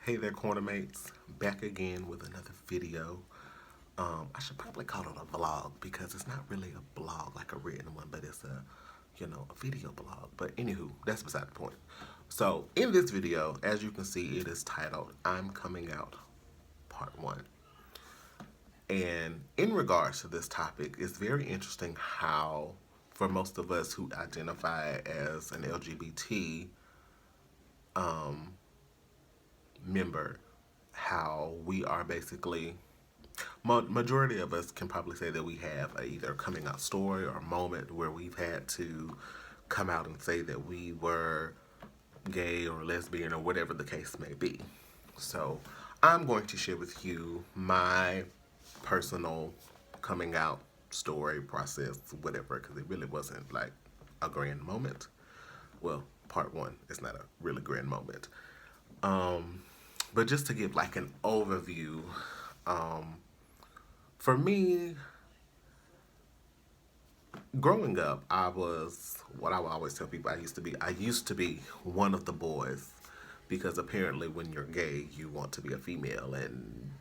Hey there, corner mates. Back again with another video. I should probably call it a vlog because it's not really a blog like a written one, but it's a video blog. But anywho, that's beside the point. So in this video, as you can see, it is titled "I'm Coming Out Part 1." And in regards to this topic, it's very interesting how, for most of us who identify as an LGBT member, how we are basically majority of us can probably say that we have a either coming out story or a moment where we've had to come out and say that we were gay or lesbian or whatever the case may be. So I'm going to share with you my personal coming out story process, whatever, because it really wasn't like a grand moment. Well, part one, it's not a really grand moment. Um, but just to give like an overview, um, for me, growing up, I was what I would always tell people I used to be. I used to be one of the boys because apparently when you're gay, you want to be a female, and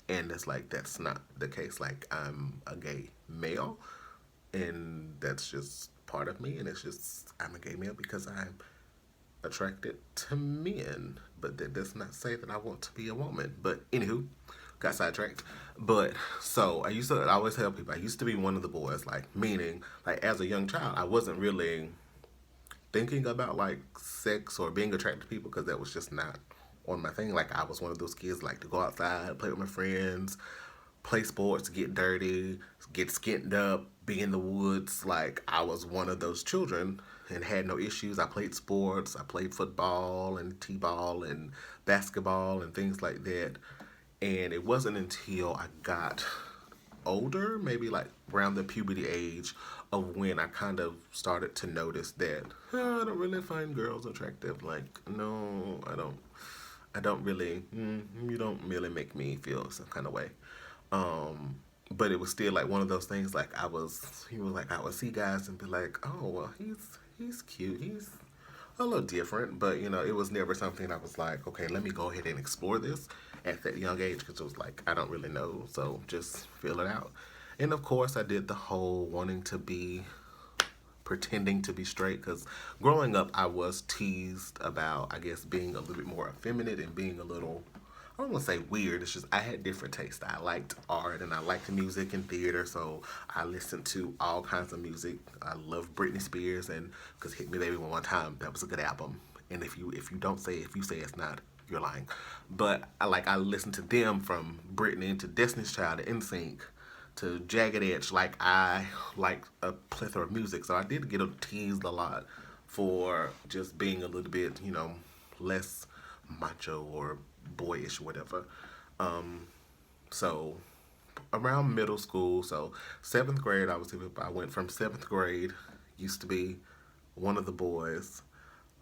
it's like that's not the case. Like I'm a gay male, and that's just part of me, and it's just I'm a gay male because I'm attracted to men, but that does not say that I want to be a woman. But anywho, got sidetracked. But so I always tell people I used to be one of the boys, like meaning like as a young child, I wasn't really thinking about like sex or being attracted to people because that was just not on my thing. Like I was one of those kids like to go outside, play with my friends, play sports, get dirty, get skinned up, be in the woods. Like I was one of those children and had no issues. I played sports. I played football and t-ball and basketball and things like that. And it wasn't until I got older, maybe like around the puberty age, of when I kind of started to notice that I don't really find girls attractive. Like, no, I don't. I don't really. You don't really make me feel some kind of way. Um, but it was still like one of those things. Like he was like I would see guys and be like, oh well, he's cute. He's a little different, but it was never something I was like, okay, let me go ahead and explore this at that young age because it was like I don't really know, so just feel it out. And of course, I did the whole wanting to be pretending to be straight because growing up I was teased about I guess being a little bit more effeminate and being a little I don't want to say weird. It's just I had different tastes. I liked art and I liked music and theater, so I listened to all kinds of music. I love Britney Spears and because "Hit Me Baby One More Time" that was a good album. And if you don't say if you say it's not, you're lying. But I listened to them from Britney to Destiny's Child to NSYNC to Jagged Edge. Like I like a plethora of music, so I did get teased a lot for just being a little bit less macho or boyish, whatever. Um, so around middle school, so seventh grade, I went from seventh grade, used to be one of the boys.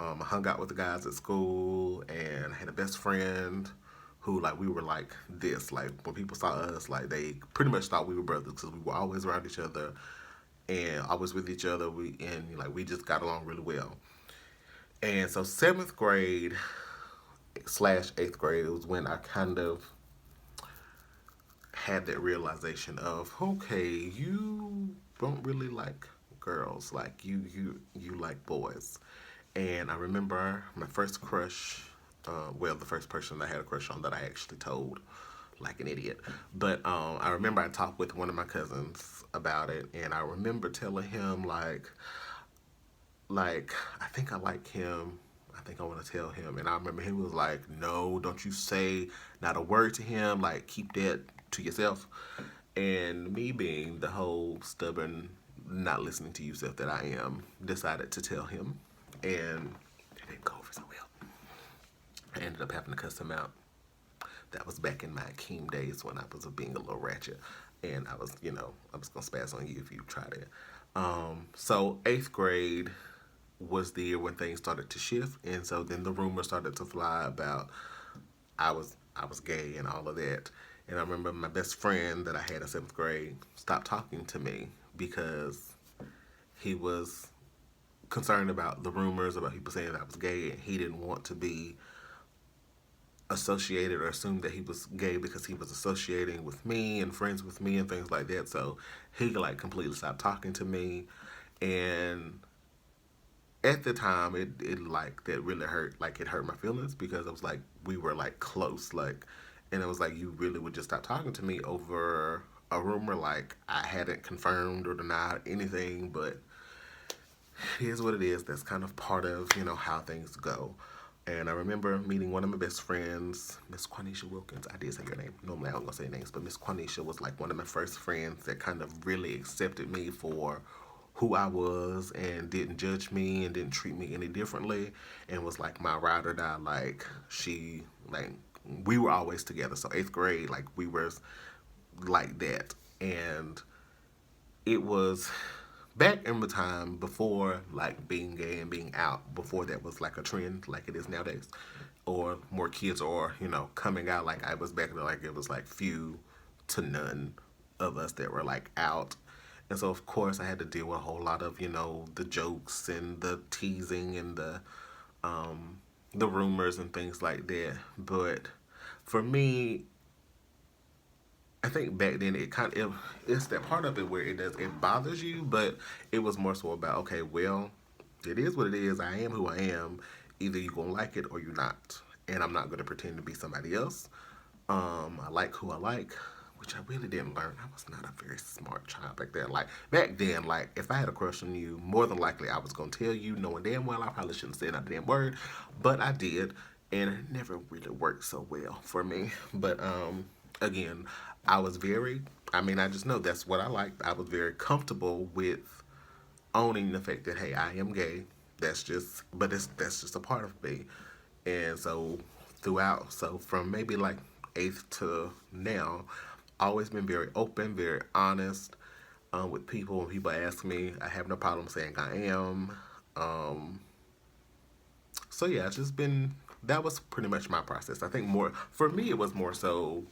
I hung out with the guys at school, and I had a best friend who like we were like this. Like when people saw us, like they pretty much thought we were brothers because we were always around each other and always with each other. We just got along really well. And so seventh grade slash eighth grade was when I kind of had that realization of okay, you don't really like girls, like you like boys. And I remember my first crush, well, the first person I had a crush on that I actually told like an idiot. But I remember I talked with one of my cousins about it, and I remember telling him like I think I like him. I think I want to tell him. And I remember he was like, no, don't you say not a word to him. Like, keep that to yourself. And me being the whole stubborn, not listening to yourself that I am, decided to tell him. And it didn't go over so well. I ended up having to cuss him out. That was back in my Akeem days when I was being a little ratchet. And I was, I was going to spaz on you if you tried it. So eighth grade was the year when things started to shift, and so then the rumor started to fly about I was gay and all of that. And I remember my best friend that I had in seventh grade stopped talking to me because he was concerned about the rumors about people saying that I was gay, and he didn't want to be associated or assumed that he was gay because he was associating with me and friends with me and things like that. So he like completely stopped talking to me, and at the time it like that really hurt, like it hurt my feelings because it was like we were like close, like, and it was like you really would just stop talking to me over a rumor. Like I hadn't confirmed or denied anything, but it is what it is. That's kind of part of, how things go. And I remember meeting one of my best friends, Miss Quanisha Wilkins. I did say your name. Normally I don't gonna say names, but Miss Quanisha was like one of my first friends that kind of really accepted me for who I was and didn't judge me and didn't treat me any differently, and was like my ride or die. Like she, like we were always together. So eighth grade, like we were like that. And it was back in the time before like being gay and being out, before that was like a trend like it is nowadays, or more kids or coming out. Like I was back then, like it was like few to none of us that were like out. And so of course I had to deal with a whole lot of the jokes and the teasing and the rumors and things like that. But for me, I think back then it's that part of it where it bothers you, but it was more so about, okay, well, it is what it is. I am who I am. Either you gonna like it or you're not, and I'm not gonna pretend to be somebody else. I like who I like, which I really didn't learn. I was not a very smart child back then. Like back then, like if I had a crush on you, more than likely I was gonna tell you, knowing damn well I probably shouldn't say that damn word, but I did, and it never really worked so well for me. But again, I was very. I mean, I just know that's what I liked. I was very comfortable with owning the fact that, hey, I am gay. That's just a part of me. And so throughout, so from maybe like eighth to now, always been very open, very honest with people. When people ask me, I have no problem saying I am. Um, so yeah, it's just been, that was pretty much my process. I think more for me, it was more so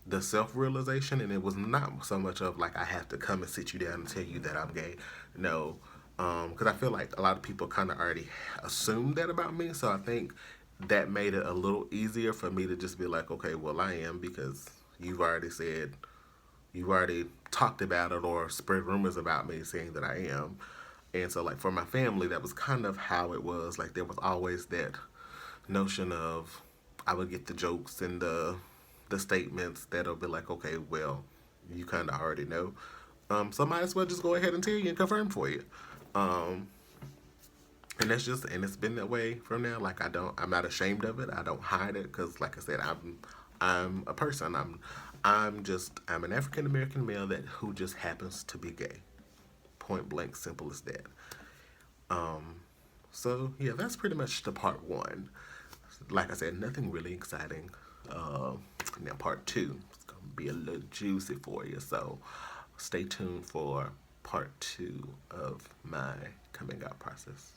the self realization, and it was not so much of like I have to come and sit you down and tell you that I'm gay. No, because I feel like a lot of people kind of already assumed that about me. So I think that made it a little easier for me to just be like, okay, well, I am, because you've already said, you've already talked about it or spread rumors about me saying that I am. And so, like, for my family, that was kind of how it was. Like, there was always that notion of I would get the jokes and the statements that'll be like, okay, well, you kind of already know. So I might as well just go ahead and tell you and confirm for you. Um, and that's just, and it's been that way from now. Like I'm not ashamed of it. I don't hide it because, like I said, I'm a person. I'm an African American male that who just happens to be gay. Point blank, simple as that. Um, so yeah, that's pretty much the part one. Like I said, nothing really exciting. Uh, Now part two, it's gonna be a little juicy for you. So stay tuned for part two of my coming out process.